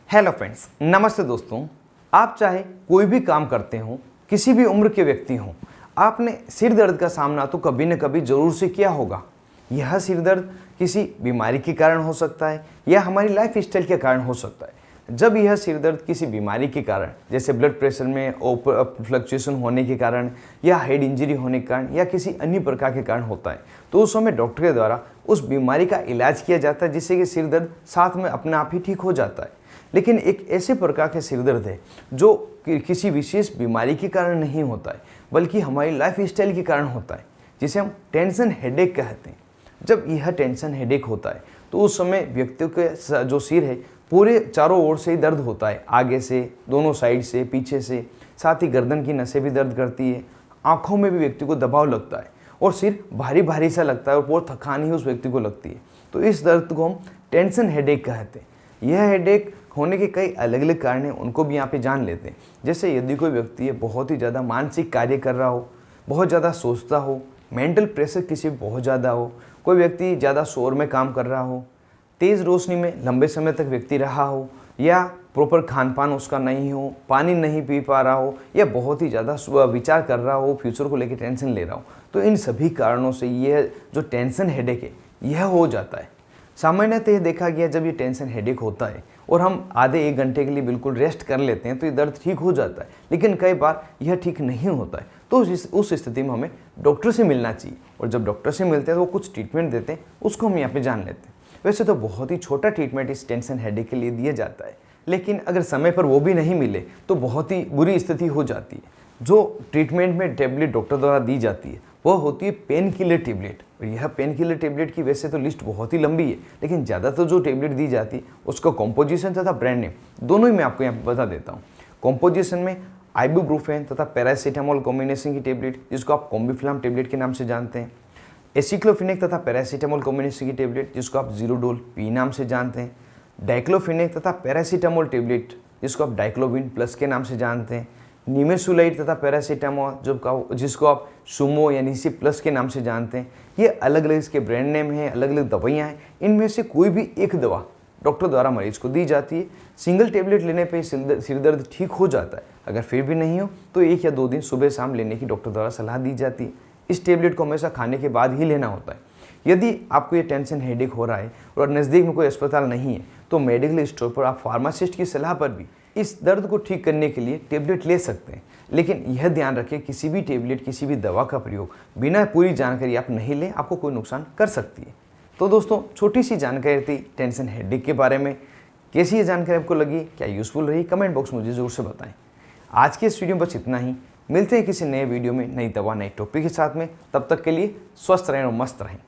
Hello friends, नमस्ते दोस्तों। आप चाहे कोई भी काम करते हो, किसी भी उम्र के व्यक्ति हो, आपने सिर दर्द का सामना तो कभी न कभी ज़रूर से किया होगा। यह सिर दर्द किसी बीमारी के कारण हो सकता है या हमारी लाइफ स्टाइल के कारण हो सकता है। जब यह सिर दर्द किसी बीमारी के कारण, जैसे ब्लड प्रेशर में फ्लक्चुएशन होने के कारण या हेड इंजरी होने के कारण या किसी अन्य प्रकार के कारण होता है, तो उस समय डॉक्टर के द्वारा उस बीमारी का इलाज किया जाता है, जिससे कि सिर दर्द साथ में अपने आप ही ठीक हो जाता है। लेकिन एक ऐसे प्रकार के सिर दर्द है जो किसी विशेष बीमारी के कारण नहीं होता है, बल्कि हमारी लाइफ स्टाइल के कारण होता है, जिसे हम टेंशन हेडेक कहते हैं। जब यह टेंशन हेडेक होता है तो उस समय व्यक्ति के जो सिर है पूरे चारों ओर से ही दर्द होता है, आगे से, दोनों साइड से, पीछे से, साथ ही गर्दन की नसें भी दर्द करती है, आंखों में भी व्यक्ति को दबाव लगता है और सिर भारी भारी सा लगता है और बहुत थकान ही उस व्यक्ति को लगती है। तो इस दर्द को हम टेंशन हेडेक कहते हैं। यह हेडेक होने के कई अलग अलग कारण हैं, उनको भी यहाँ पे जान लेते हैं। जैसे यदि कोई व्यक्ति है बहुत ही ज़्यादा मानसिक कार्य कर रहा हो, बहुत ज़्यादा सोचता हो, मेंटल प्रेशर किसी बहुत ज़्यादा हो, कोई व्यक्ति ज़्यादा शोर में काम कर रहा हो, तेज़ रोशनी में लंबे समय तक व्यक्ति रहा हो, या प्रॉपर खान पान उसका नहीं हो, पानी नहीं पी पा रहा हो, या बहुत ही ज़्यादा विचार कर रहा हो, फ्यूचर को लेकर टेंशन ले रहा हो, तो इन सभी कारणों से यह जो टेंशन हेडेक है यह हो जाता है। सामान्यतः देखा गया जब ये टेंशन हेडेक होता है और हम आधे एक घंटे के लिए बिल्कुल रेस्ट कर लेते हैं तो ये दर्द ठीक हो जाता है, लेकिन कई बार यह ठीक नहीं होता है। तो उस स्थिति में हमें डॉक्टर से मिलना चाहिए, और जब डॉक्टर से मिलते हैं तो वो कुछ ट्रीटमेंट देते हैं, उसको हम यहाँ पे जान लेते हैं। वैसे तो बहुत ही छोटा ट्रीटमेंट इस टेंशन हेडेक के लिए दिया जाता है, लेकिन अगर समय पर वो भी नहीं मिले तो बहुत ही बुरी स्थिति हो जाती है। जो ट्रीटमेंट में टेबलेट डॉक्टर द्वारा दी जाती है वह होती है पेन किलर टेबलेट। और यह पेन किलर टेबलेट की वैसे तो लिस्ट बहुत ही लंबी है, लेकिन ज़्यादातर जो टेबलेट दी जाती है उसका कॉम्पोजिशन तथा ब्रांड नेम दोनों ही मैं आपको यहाँ पर बता देता हूँ। कॉम्पोजिशन में आइबुप्रोफेन तथा पैरासीटामोल कॉम्बिनेशन की टेबलेट, जिसको आप कॉम्बिफ्लाम टेबलेट के नाम से जानते हैं, एसिक्लोफिनेक तथा पैरासीटामोल कॉम्बिनेशन की टेबलेट, जिसको आप जीरोडोल पी नाम से जानते हैं, डाइक्लोफिनेक तथा पैरासीटामोल टेबलेट, जिसको आप डाइक्लोविन प्लस के नाम से जानते हैं, निमेसुलाइड तथा पैरासीटामोल जिसको आप सुमो यानी सी प्लस के नाम से जानते हैं। ये अलग अलग इसके ब्रांड नेम हैं, अलग अलग दवाइयाँ हैं। इनमें से कोई भी एक दवा डॉक्टर द्वारा मरीज को दी जाती है। सिंगल टेबलेट लेने पे सिर दर्द ठीक हो जाता है। अगर फिर भी नहीं हो तो 1 या 2 दिन सुबह शाम लेने की डॉक्टर द्वारा सलाह दी जाती है। इस टेबलेट को हमेशा खाने के बाद ही लेना होता है। यदि आपको ये टेंशन हेडेक हो रहा है और नज़दीक में कोई अस्पताल नहीं है तो मेडिकल स्टोर पर आप फार्मासिस्ट की सलाह पर भी इस दर्द को ठीक करने के लिए टेबलेट ले सकते हैं। लेकिन यह ध्यान रखें, किसी भी टेबलेट, किसी भी दवा का प्रयोग बिना पूरी जानकारी आप नहीं लें, आपको कोई नुकसान कर सकती है। तो दोस्तों, छोटी सी जानकारी थी टेंशन हेडेक के बारे में। कैसी ये जानकारी आपको लगी, क्या यूज़फुल रही, कमेंट बॉक्स में मुझे ज़रूर से बताएं। आज के इस वीडियो में बस इतना ही। मिलते हैं किसी नए वीडियो में, नई दवा, नए टॉपिक के साथ में। तब तक के लिए स्वस्थ रहें और मस्त रहें।